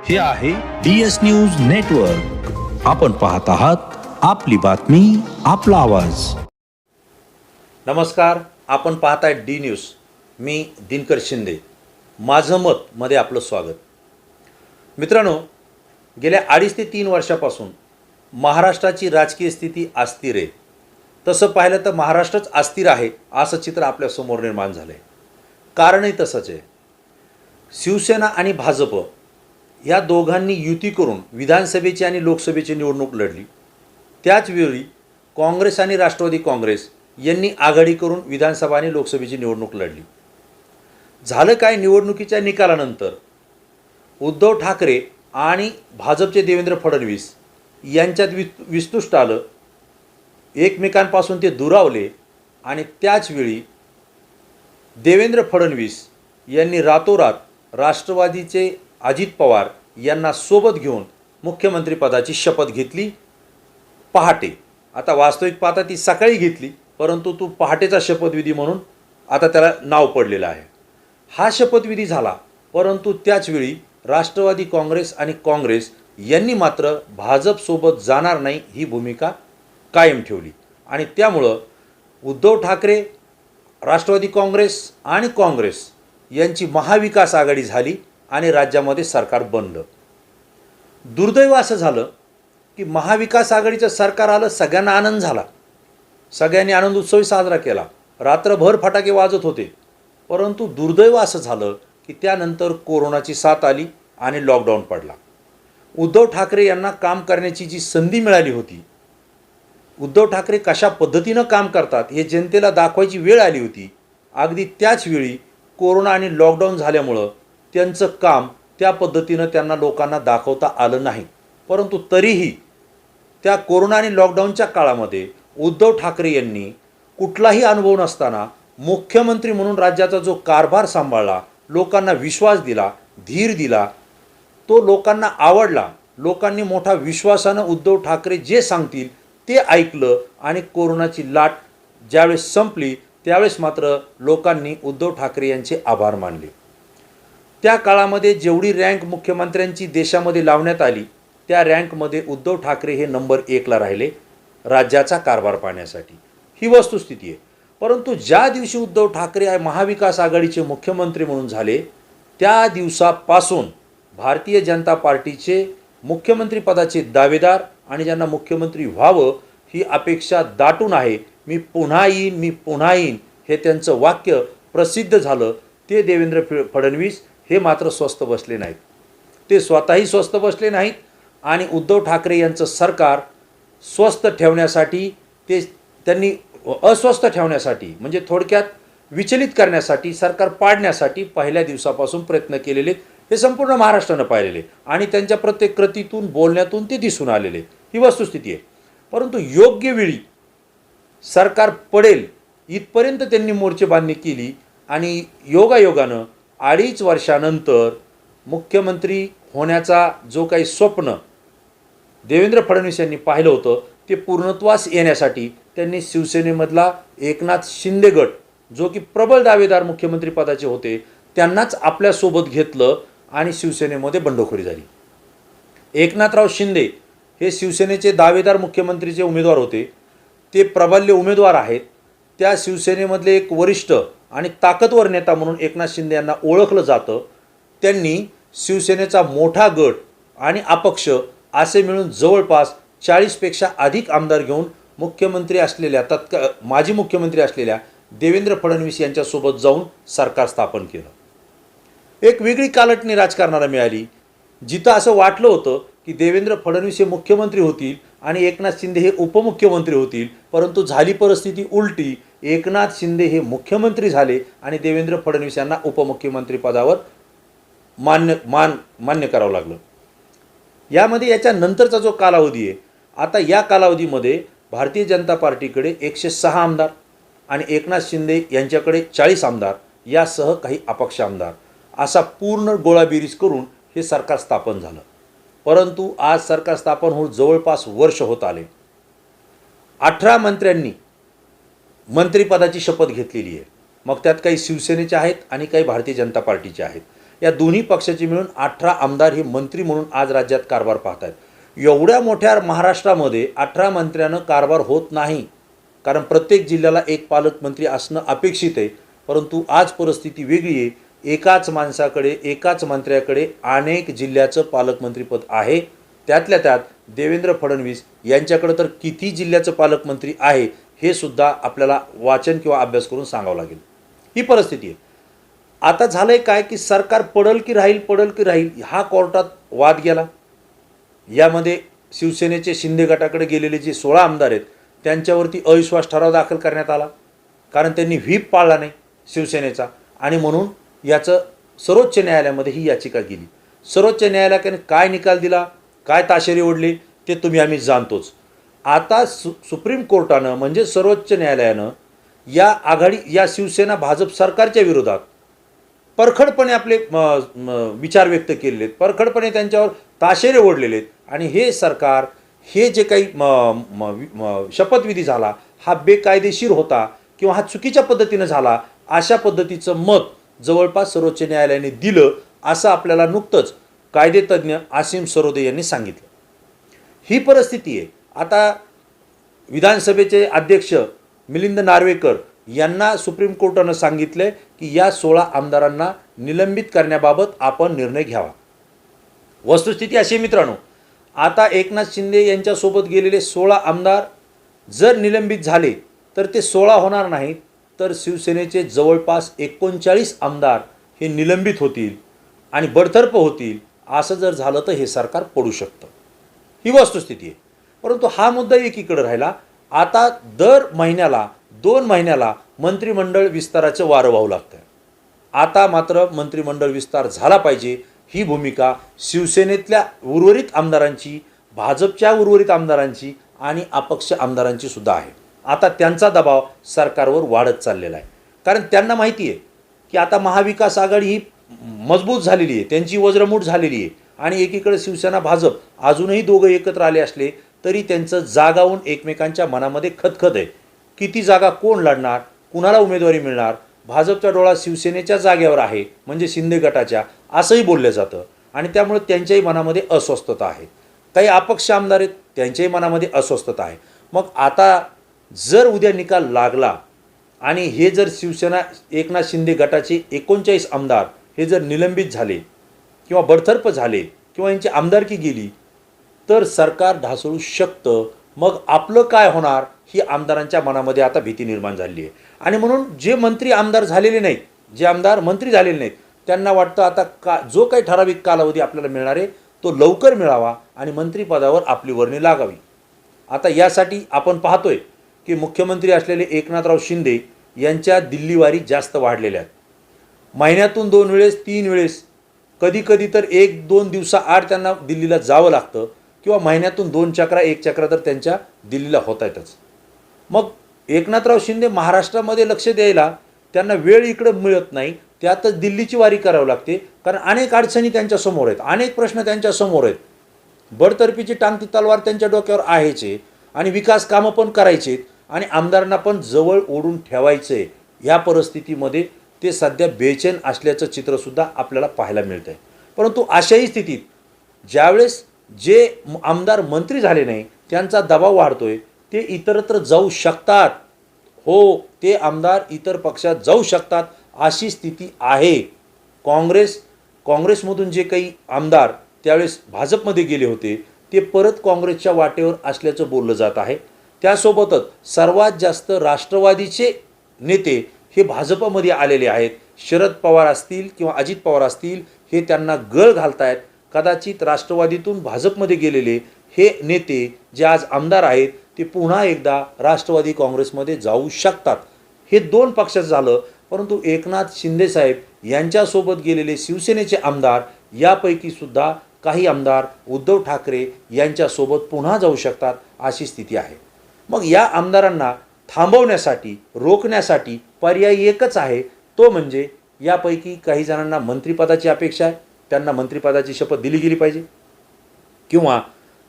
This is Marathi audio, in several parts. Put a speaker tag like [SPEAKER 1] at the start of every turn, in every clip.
[SPEAKER 1] हे आहे DS न्यूज नेटवर्क. आपण पाहत आहात आपली बातमी आपला आवाज.
[SPEAKER 2] नमस्कार, आपण पाहताय डी न्यूज. मी दिनकर शिंदे. माझं मत मध्ये आपलं स्वागत. मित्रांनो, गेल्या 2.5 ते 3 वर्षापासून महाराष्ट्राची राजकीय स्थिती अस्थिर आहे. तसं पाहिलं तर महाराष्ट्रच अस्थिर आहे असं चित्र आपल्यासमोर निर्माण झालं आहे. कारणही तसंच आहे. शिवसेना आणि भाजप या दोघांनी युती करून विधानसभेची आणि लोकसभेची निवडणूक लढली. त्याचवेळी काँग्रेस आणि राष्ट्रवादी काँग्रेस यांनी आघाडी करून विधानसभा आणि लोकसभेची निवडणूक लढली. झालं काय, निवडणुकीच्या निकालानंतर उद्धव ठाकरे आणि भाजपचे देवेंद्र फडणवीस यांच्यात विस्तुष्ट आलं. एकमेकांपासून ते दुरावले आणि त्याचवेळी देवेंद्र फडणवीस यांनी रातोरात राष्ट्रवादीचे अजित पवार यांना सोबत घेऊन मुख्यमंत्रीपदाची शपथ घेतली पहाटे. आता वास्तविक पाहता ती सकाळी घेतली, परंतु तो पहाटेचा शपथविधी म्हणून आता त्याला नाव पडलेलं आहे. हा शपथविधी झाला, परंतु त्याचवेळी राष्ट्रवादी काँग्रेस आणि काँग्रेस यांनी मात्र भाजपसोबत जाणार नाही ही भूमिका कायम ठेवली. आणि त्यामुळं उद्धव ठाकरे, राष्ट्रवादी काँग्रेस आणि काँग्रेस यांची महाविकास आघाडी झाली आणि राज्यामध्ये सरकार बनलं. दुर्दैव असं झालं की महाविकास आघाडीचं सरकार आलं, सगळ्यांना आनंद झाला, सगळ्यांनी आनंद उत्सव साजरा केला, रात्रभर फटाके वाजत होते. परंतु दुर्दैव असं झालं की त्यानंतर कोरोनाची साथ आली आणि लॉकडाऊन पडला. उद्धव ठाकरे यांना काम करण्याची जी संधी मिळाली होती, उद्धव ठाकरे कशा पद्धतीनं काम करतात हे जनतेला दाखवायची वेळ आली होती. अगदी त्याच वेळी कोरोना आणि लॉकडाऊन झाल्यामुळं त्यांचं काम त्या पद्धतीनं त्यांना लोकांना दाखवता आलं नाही. परंतु तरीही त्या कोरोना आणि लॉकडाऊनच्या काळामध्ये उद्धव ठाकरे यांनी कुठलाही अनुभव नसताना मुख्यमंत्री म्हणून राज्याचा जो कारभार सांभाळला, लोकांना विश्वास दिला, धीर दिला, तो लोकांना आवडला. लोकांनी मोठा विश्वासानं उद्धव ठाकरे जे सांगतील ते ऐकलं आणि कोरोनाची लाट ज्यावेळेस संपली त्यावेळेस मात्र लोकांनी उद्धव ठाकरे यांचे आभार मानले. त्या काळामध्ये जेवढी रँक मुख्यमंत्र्यांची देशामध्ये लावण्यात आली त्या रँकमध्ये उद्धव ठाकरे हे नंबर 1ला राहिले राज्याचा कारभार पाहण्यासाठी. ही वस्तुस्थिती आहे. परंतु ज्या दिवशी उद्धव ठाकरे महाविकास आघाडीचे मुख्यमंत्री म्हणून झाले त्या दिवसापासून भारतीय जनता पार्टीचे मुख्यमंत्रीपदाचे दावेदार आणि ज्यांना मुख्यमंत्री व्हावं ही अपेक्षा दाटून आहे. मी पुन्हा येईन हे त्यांचं वाक्य प्रसिद्ध झालं. ते देवेंद्र फडणवीस हे मात्र स्वस्थ बसले नाहीत. ते स्वतःही स्वस्थ बसले नाहीत आणि उद्धव ठाकरे यांचं सरकार स्वस्थ ठेवण्यासाठी त्यांनी अस्वस्थ ठेवण्यासाठी म्हणजे थोडक्यात विचलित करण्यासाठी, सरकार पाडण्यासाठी पहिल्या दिवसापासून प्रयत्न केलेले हे संपूर्ण महाराष्ट्रानं पाहिलेले आणि त्यांच्या प्रत्येक कृतीतून, बोलण्यातून ते दिसून आलेले. ही वस्तुस्थिती आहे. परंतु योग्य वेळी सरकार पडेल इथपर्यंत त्यांनी मोर्चेबांधणी केली आणि योगायोगानं 2.5 वर्षानंतर मुख्यमंत्री होण्याचा जो काही स्वप्न देवेंद्र फडणवीस यांनी पाहिलं होतं ते पूर्णत्वास येण्यासाठी त्यांनी शिवसेनेमधला एकनाथ शिंदे गट, जो की प्रबळ दावेदार मुख्यमंत्रीपदाचे होते, त्यांनाच आपल्यासोबत घेतलं आणि शिवसेनेमध्ये बंडखोरी झाली. एकनाथराव शिंदे हे शिवसेनेचे दावेदार मुख्यमंत्रीचे उमेदवार होते. ते प्रबल्य उमेदवार आहेत. त्या शिवसेनेमधले एक वरिष्ठ आणि ताकदवर नेता म्हणून एकनाथ शिंदे यांना ओळखलं जातं. त्यांनी शिवसेनेचा मोठा गट आणि अपक्ष असे मिळून जवळपास 40पेक्षा अधिक आमदार घेऊन मुख्यमंत्री असलेल्या माजी मुख्यमंत्री असलेल्या देवेंद्र फडणवीस यांच्यासोबत जाऊन सरकार स्थापन केलं. एक वेगळी कालटणी राजकारणाला मिळाली. जिथं असं वाटलं होतं की देवेंद्र फडणवीस हे मुख्यमंत्री होतील आणि एकनाथ शिंदे हे उपमुख्यमंत्री होतील, परंतु झाली परिस्थिती उलटी. एकनाथ शिंदे हे मुख्यमंत्री झाले आणि देवेंद्र फडणवीस यांना उपमुख्यमंत्री पदावर मान्य करावं लागलं. याच्या नंतरचा जो कालावधी आहे, आता या कालावधीमध्ये भारतीय जनता पार्टीकडे 106 आमदार आणि एकनाथ शिंदे यांच्याकडे 40 आमदार यासह काही अपक्ष आमदार असा पूर्ण गोळाबेरीज करून हे सरकार स्थापन झालं. परंतु आज सरकार स्थापन होऊन जवळपास वर्ष होत आले. 18 मंत्र्यांनी मंत्रिपदाची शपथ घेतलेली आहे. मग त्यात काही शिवसेनेचे आहेत आणि काही भारतीय जनता पार्टीचे आहेत. या दोन्ही पक्षाचे मिळून 18 आमदार हे मंत्री म्हणून आज राज्यात कारभार पाहत आहेत। एवढ्या मोठ्या महाराष्ट्रामध्ये 18 मंत्र्यानं कारभार होत नाही, कारण प्रत्येक जिल्ह्याला एक पालकमंत्री असणं अपेक्षित आहे। परंतु आज परिस्थिती वेगळी आहे, एकाच माणसाकडे एकाच मंत्र्याकडे अनेक जिल्ह्याचं पालकमंत्रीपद आहे। त्यातल्या त्यात देवेंद्र फडणवीस यांच्याकडे तर किती जिल्ह्याचं पालकमंत्री आहे हे सुद्धा आपल्याला वाचन किंवा अभ्यास करून सांगावं लागेल। ही परिस्थिती आहे। आता झालंय काय की सरकार पडल की राहील हा कोर्टात वाद गेला। यामध्ये शिवसेनेचे शिंदे गटाकडे गेलेले जे 16 आमदार आहेत त्यांच्यावरती अविश्वास ठराव दाखल करण्यात आला, कारण त्यांनी व्हीप पाळला नाही शिवसेनेचा, आणि म्हणून याचं सर्वोच्च न्यायालयामध्ये ही याचिका गेली। सर्वोच्च न्यायालयाने काय निकाल दिला, काय ताशेरे ओढले ते आम्ही जाणतोच। आता सुप्रीम कोर्टानं म्हणजे सर्वोच्च न्यायालयानं या शिवसेना भाजप सरकारच्या विरोधात परखडपणे आपले विचार व्यक्त केलेले आहेत, परखडपणे त्यांच्यावर ताशेरे ओढलेले आहेत, आणि हे सरकार हे जे काही शपथविधी झाला हा बेकायदेशीर होता किंवा हा चुकीच्या पद्धतीनं झाला, अशा पद्धतीचं मत जवळपास सर्वोच्च न्यायालयाने दिलं, असं आपल्याला नुकतंच कायदेतज्ञ आसिम सरोदे यांनी सांगितलं। ही परिस्थिती आहे। आता विधानसभेचे अध्यक्ष मिलिंद नार्वेकर यांना सुप्रीम कोर्टानं सांगितले की या 16 आमदारांना निलंबित करण्याबाबत आपण निर्णय घ्यावा। वस्तुस्थिती अशी मित्रांनो, आता एकनाथ शिंदे यांच्यासोबत गेलेले 16 आमदार जर निलंबित झाले तर ते 16 होणार नाहीत, तर शिवसेनेचे जवळपास 39 आमदार हे निलंबित होतील आणि बडतर्फ होतील। असं जर झालं तर हे सरकार पडू शकतं, ही वस्तुस्थिती आहे। परंतु हा मुद्दा एकीकडे राहिला। आता दर महिन्याला 2 महिन्याला मंत्रिमंडळ विस्ताराचं वारं वाहू लागतं। आता मात्र मंत्रिमंडळ विस्तार झाला पाहिजे ही भूमिका शिवसेनेतल्या उर्वरित आमदारांची, भाजपच्या उर्वरित आमदारांची आणि अपक्ष आमदारांची सुद्धा आहे। आता त्यांचा दबाव सरकारवर वाढत चाललेला आहे, कारण त्यांना माहिती आहे की आता महाविकास आघाडी ही मजबूत झालेली आहे, त्यांची वज्रमूठ झालेली आहे, आणि एकीकडे शिवसेना भाजप अजूनही दोघं एकत्र आले असले तरी त्यांचं जागावून एकमेकांच्या मनामध्ये खतखत आहे। किती जागा कोण लढणार, कुणाला उमेदवारी मिळणार, भाजपच्या डोळा शिवसेनेच्या जागेवर आहे म्हणजे शिंदे गटाच्या, असंही बोललं जातं, आणि त्यामुळे त्यांच्याही मनामध्ये अस्वस्थता आहे। काही अपक्ष आमदार आहेत त्यांच्याही मनामध्ये अस्वस्थता आहे। मग आता जर उद्या निकाल लागला आणि हे जर शिवसेना एकनाथ शिंदे गटाचे 39 आमदार हे जर निलंबित झाले किंवा बडतर्फ झाले किंवा यांची आमदारकी गेली तर सरकार ढासळू शकतं। मग आपलं काय होणार ही आमदारांच्या मनामध्ये आता भीती निर्माण झाली आहे, आणि म्हणून जे मंत्री आमदार झालेले नाहीत, जे आमदार मंत्री झालेले नाहीत, त्यांना वाटतं आता जो काही ठराविक कालावधी आपल्याला मिळणार आहे तो लवकर मिळावा आणि मंत्रिपदावर आपली वर्णी लागावी। आता यासाठी आपण पाहतोय की मुख्यमंत्री असलेले एकनाथराव शिंदे यांच्या दिल्लीवारी जास्त वाढलेल्या आहेत। महिन्यातून 2 वेळेस 3 वेळेस, कधी कधी तर 1-2 दिवसाआड त्यांना दिल्लीला जावं लागतं, किंवा महिन्यातून 2 चक्रा 1 चक्रा तर त्यांच्या दिल्लीला होत आहेतच। मग एकनाथराव शिंदे महाराष्ट्रामध्ये लक्ष द्यायला त्यांना वेळ इकडे मिळत नाही, त्यातच दिल्लीची वारी करावी लागते, कारण अनेक अडचणी त्यांच्यासमोर आहेत, अनेक प्रश्न त्यांच्यासमोर आहेत। बडतर्फीची टांगती तलवार त्यांच्या डोक्यावर आहेच आहे, आणि विकास कामं पण करायचे आहेत, आणि आमदारांना पण जवळ ओढून ठेवायचे। या परिस्थितीमध्ये ते सध्या बेचैन असल्याचं चित्रसुद्धा आपल्याला पाहायला मिळतं आहे। परंतु अशाही स्थितीत ज्यावेळेस जे आमदार मंत्री झाले नाही त्यांचा दबाव वाढतोय, ते इतरत्र जाऊ शकतात, हो ते आमदार इतर पक्षात जाऊ शकतात, अशी स्थिती आहे। काँग्रेसमधून जे काही आमदार त्यावेळेस भाजपमध्ये गेले होते ते परत काँग्रेसच्या वाटेवर असल्याचं बोललं जात आहे। त्यासोबतच सर्वात जास्त राष्ट्रवादीचे नेते हे भाजपमध्ये आलेले आहेत। शरद पवार असतील किंवा अजित पवार असतील हे त्यांना गळ घालतायत। कदाचित राष्ट्रवादीतून भाजपमध्ये गेलेले हे नेते जे आज आमदार आहेत ते पुन्हा एकदा राष्ट्रवादी काँग्रेसमध्ये जाऊ शकतात। हे 2 पक्षाचं झालं, परंतु एकनाथ शिंदेसाहेब यांच्यासोबत गेलेले शिवसेनेचे आमदार यापैकी सुद्धा काही आमदार उद्धव ठाकरे यांच्यासोबत पुन्हा जाऊ शकतात, अशी स्थिती आहे। मग या आमदारांना थांबवण्यासाठी, रोखण्यासाठी पर्याय एकच आहे, तो म्हणजे यापैकी काही जणांना मंत्रिपदाची अपेक्षा आहे, त्यांना मंत्रिपदाची शपथ दिली गेली पाहिजे, किंवा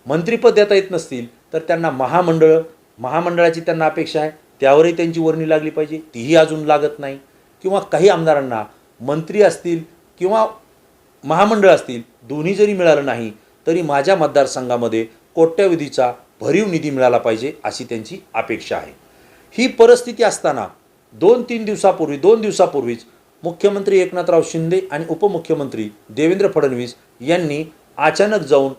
[SPEAKER 2] मंत्रिपद देता येत नसतील तर त्यांना महामंडळाची त्यांना अपेक्षा आहे, त्यावरही त्यांची वर्णी लागली पाहिजे, तीही अजून लागत नाही, किंवा काही आमदारांना मंत्री असतील किंवा महामंडळ असतील, दोन्ही जरी मिळालं नाही तरी माझ्या मतदारसंघामध्ये कोट्यवधीचा भरीव निधी मिळाला पाहिजे अशी त्यांची अपेक्षा आहे. ही परिस्थिती असताना 2 दिवसापूर्वीच मुख्यमंत्री एकनाथराव शिंदे आणि उपमुख्यमंत्री देवेंद्र फडणवीस यांनी अचानक जाऊन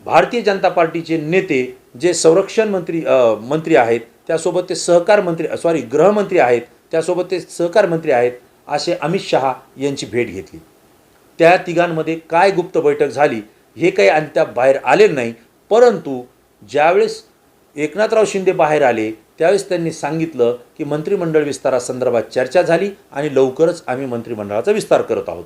[SPEAKER 2] भारतीय जनता पार्टीचे नेते जे संरक्षण मंत्री आहेत, त्यासोबत ते गृहमंत्री आहेत, त्यासोबत ते सहकार मंत्री आहेत, असे अमित शहा यांची भेट घेतली. त्या तिघांमध्ये काय गुप्त बैठक झाली हे काही अद्याप बाहेर आले नाही. परंतु ज्यावेळेस एकनाथराव शिंदे बाहेर आले त्यावेळेस त्यांनी सांगितलं की मंत्रिमंडळ विस्तारासंदर्भात चर्चा झाली आणि लवकरच आम्ही मंत्रिमंडळाचा विस्तार करत आहोत.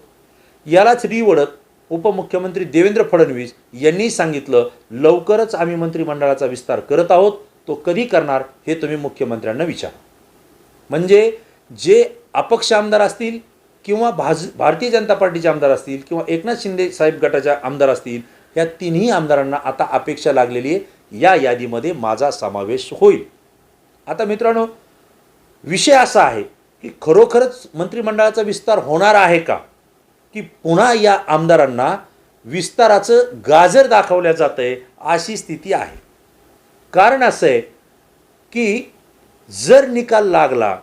[SPEAKER 2] यालाच रिवडत उपमुख्यमंत्री देवेंद्र फडणवीस यांनी सांगितलं लवकरच आम्ही मंत्रिमंडळाचा विस्तार करत आहोत, तो कधी करणार हे तुम्ही मुख्यमंत्र्यांना विचारा. म्हणजे जे अपक्ष आमदार असतील किंवा भारतीय जनता पार्टीचे आमदार असतील किंवा एकनाथ शिंदे साहेब गटाच्या आमदार असतील, या तिन्ही आमदारांना आता अपेक्षा लागलेली आहे या यादीमध्ये माझा समावेश होईल. आता मित्रांनो, विषय असा आहे की खरोखरच मंत्रिमंडळाचा विस्तार होणार आहे का, की पुन्हा या आमदारांना विस्ताराचं गाजर दाखवल्या जातंय अशी स्थिती आहे. कारण असं आहे की जर निकाल लागला,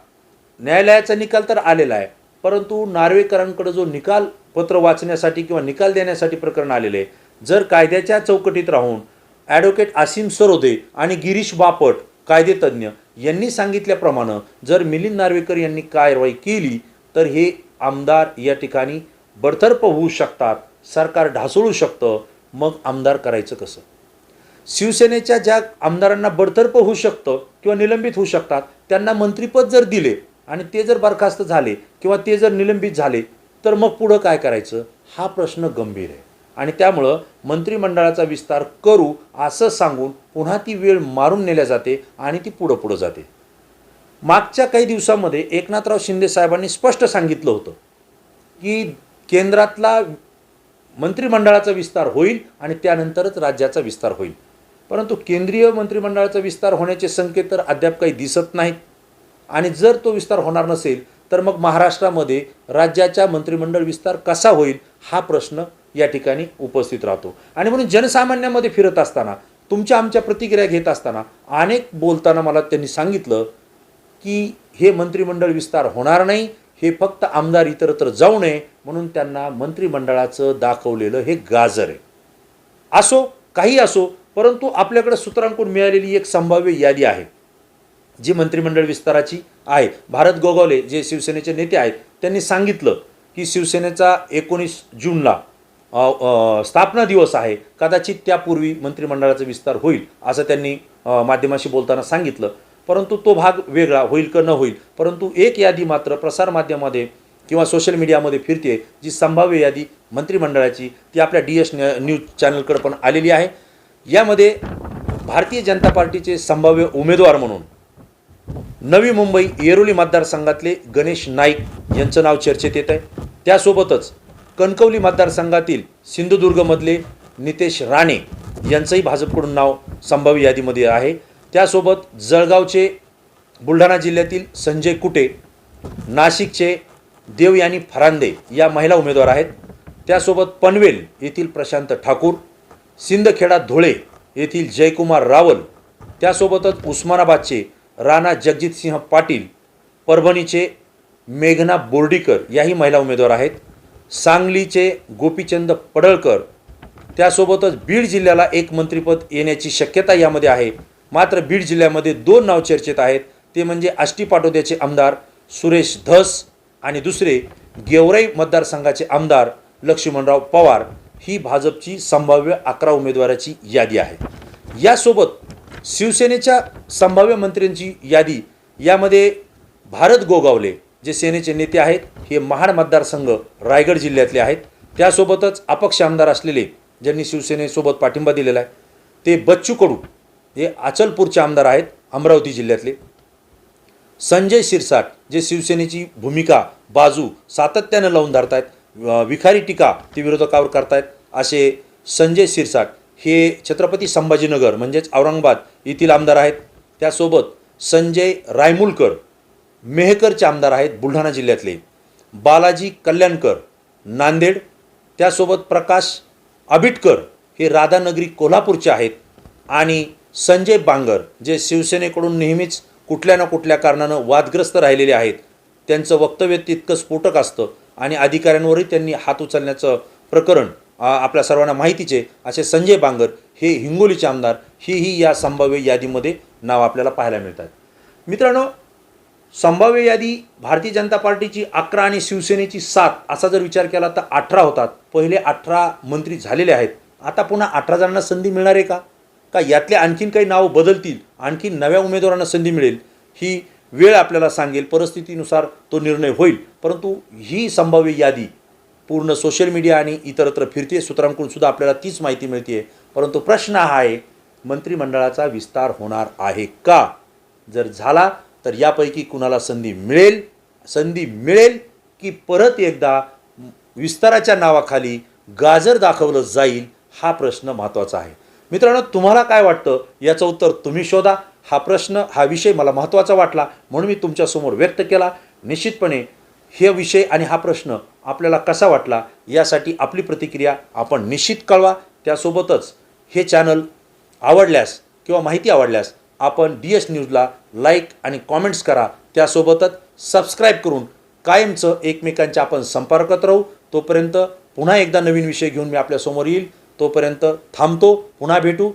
[SPEAKER 2] न्यायालयाचा निकाल तर आलेला आहे, परंतु नार्वेकरांकडे जो निकाल पत्र वाचण्यासाठी किंवा निकाल देण्यासाठी प्रकरण आलेले, जर कायद्याच्या चौकटीत राहून ॲडव्होकेट असीम सरोदे आणि गिरीश बापट कायदेतज्ञ यांनी सांगितल्याप्रमाणे जर मिलिंद नार्वेकर यांनी कारवाई केली तर हे आमदार या ठिकाणी बडतर्फ होऊ शकतात, सरकार ढासळू शकतं. मग आमदार करायचं कसं? शिवसेनेच्या ज्या आमदारांना बडतर्फ होऊ शकतं किंवा निलंबित होऊ शकतात त्यांना मंत्रिपद जर दिले आणि ते जर बरखास्त झाले किंवा ते जर निलंबित झाले तर मग पुढं काय करायचं हा प्रश्न गंभीर आहे. आणि त्यामुळं मंत्रिमंडळाचा विस्तार करू असं सांगून पुन्हा ती वेळ मारून नेल्या जाते आणि ती पुढं जाते. मागच्या काही दिवसामध्ये एकनाथराव शिंदे साहेबांनी स्पष्ट सांगितलं होतं की केंद्रातला मंत्रिमंडळाचा विस्तार होईल आणि त्यानंतरच राज्याचा विस्तार होईल. परंतु केंद्रीय मंत्रिमंडळाचा विस्तार होण्याचे संकेत तर अद्याप काही दिसत नाहीत. आणि जर तो विस्तार होणार नसेल तर मग महाराष्ट्रामध्ये राज्याचा मंत्रिमंडळ विस्तार कसा होईल हा प्रश्न या ठिकाणी उपस्थित राहतो. आणि म्हणून जनसामान्यामध्ये फिरत असताना, तुमच्या आमच्या प्रतिक्रिया घेत असताना अनेक बोलताना मला त्यांनी सांगितलं की हे मंत्रिमंडळ विस्तार होणार नाही, हे फक्त आमदार इतरत्र जाऊ नये म्हणून त्यांना मंत्रिमंडळाचं दाखवलेलं हे गाजर आहे. असो काही असो, परंतु आपल्याकडे सूत्रांकडून मिळालेली एक संभाव्य यादी आहे जी मंत्रिमंडळ विस्ताराची आहे. भारत गोगावले जे शिवसेनेचे नेते आहेत त्यांनी सांगितलं की शिवसेनेचा 19 जूनला स्थापना दिवस आहे, कदाचित त्यापूर्वी मंत्रिमंडळाचा विस्तार होईल असं त्यांनी माध्यमाशी बोलताना सांगितलं. परंतु तो भाग वेगळा होईल का न होईल, परंतु एक यादी मात्र प्रसारमाध्यमामध्ये किंवा सोशल मीडियामध्ये फिरते जी संभाव्य यादी मंत्रिमंडळाची, ती आपल्या DS न्यूज चॅनलकडे पण आलेली आहे. यामध्ये भारतीय जनता पार्टीचे संभाव्य उमेदवार म्हणून नवी मुंबई येरोली मतदारसंघातले गणेश नाईक यांचं नाव चर्चेत येत आहे. त्यासोबतच कणकवली मतदारसंघातील सिंधुदुर्गमधले नितेश राणे यांचंही भाजपकडून नाव संभाव्य यादीमध्ये आहे. त्यासोबत जळगावचे बुलढाणा जिल्ह्यातील संजय कुटे, नाशिकचे देवयानी फरांदे या महिला उमेदवार आहेत. त्यासोबत पनवेल येथील प्रशांत ठाकूर, सिंदखेडा धुळे येथील जयकुमार रावल, त्यासोबतच उस्मानाबादचे राणा जगजितसिंह पाटील, परभणीचे मेघना बोर्डीकर याही महिला उमेदवार आहेत. सांगलीचे गोपीचंद पडळकर, त्यासोबतच बीड जिल्ह्याला एक मंत्रिपद येण्याची शक्यता यामध्ये आहे. मात्र बीड जिल्ह्यामध्ये 2 नाव चर्चेत आहेत, ते म्हणजे आष्टी पाटोद्याचे आमदार सुरेश धस आणि दुसरे गेवराई मतदारसंघाचे आमदार लक्ष्मणराव पवार. ही भाजपची संभाव्य 11 उमेदवाराची यादी आहे. यासोबत शिवसेनेच्या संभाव्य मंत्र्यांची यादी यामध्ये भारत गोगावले जे सेनेचे नेते आहेत, हे महाड मतदारसंघ रायगड जिल्ह्यातले आहेत. त्यासोबतच अपक्ष आमदार असलेले ज्यांनी शिवसेनेसोबत पाठिंबा दिलेला आहे ते बच्चू कडू हे अचलपूरचे आमदार आहेत, अमरावती जिल्ह्यातले. संजय शिरसाट जे शिवसेनेची भूमिका बाजू सातत्यानं लावून धरतायत, विखारी टीका ते विरोधकावर करतायत असे संजय शिरसाट हे छत्रपती संभाजीनगर म्हणजेच औरंगाबाद येथील आमदार आहेत. त्यासोबत संजय रायमुलकर मेहकरचे आमदार आहेत बुलढाणा जिल्ह्यातले. बालाजी कल्याणकर नांदेड त्यासोबत प्रकाश आबिटकर हे राधानगरी कोल्हापूरचे आहेत आणि संजय बांगर जे शिवसेनेकडून नेहमीच कुठल्या ना कुठल्या कारणानं वादग्रस्त राहिलेले आहेत. त्यांचं वक्तव्य तितकं स्फोटक असतं आणि अधिकाऱ्यांवरही त्यांनी हात उचलण्याचं प्रकरण आपल्या सर्वांना माहितीचे असे संजय बांगर हे हिंगोलीचे आमदार ही या संभाव्य यादीमध्ये नाव आपल्याला पाहायला मिळतात. मित्रांनो, संभाव्य यादी भारतीय जनता पार्टीची 11 आणि शिवसेनेची 7 असा जर विचार केला तर 18 होतात. पहिले 18 मंत्री झालेले आहेत. आता पुन्हा 18 जणांना संधी मिळणार आहे का यातले आणखीन काही नाव बदलतील, आणखी नव्या उमेदवारांना संधी मिळेल, ही वेळ आपल्याला सांगेल. परिस्थितीनुसार तो निर्णय होईल. परंतु ही संभाव्य यादी पूर्ण सोशल मीडिया आणि इतरत्र फिरते. सूत्रांकडून सुद्धा आपल्याला तीच माहिती मिळते. परंतु प्रश्न हा आहे, मंत्रिमंडळाचा विस्तार होणार आहे का? जर झाला तर यापैकी कुणाला संधी मिळेल की परत एकदा विस्ताराच्या नावाखाली गाजर दाखवलं जाईल, हा प्रश्न महत्त्वाचा आहे. मित्रांनो, तुम्हाला काय वाटतं याचं उत्तर तुम्ही शोधा. हा विषय मला महत्त्वाचा वाटला म्हणून मी तुमच्यासमोर व्यक्त केला. निश्चितपणे हे विषय आणि हा प्रश्न आपल्याला कसा वाटला यासाठी आपली प्रतिक्रिया आपण निश्चित कळवा. त्यासोबतच हे चॅनल आवडल्यास किंवा माहिती आवडल्यास आपण DS न्यूजला लाईक आणि कॉमेंट्स करा. त्यासोबतच सबस्क्राईब करून कायमचं एकमेकांच्या आपण संपर्कात राहू. तोपर्यंत पुन्हा एकदा नवीन विषय घेऊन मी आपल्यासमोर येईल. तोपर्यंत थांबतो. पुन्हा भेटू.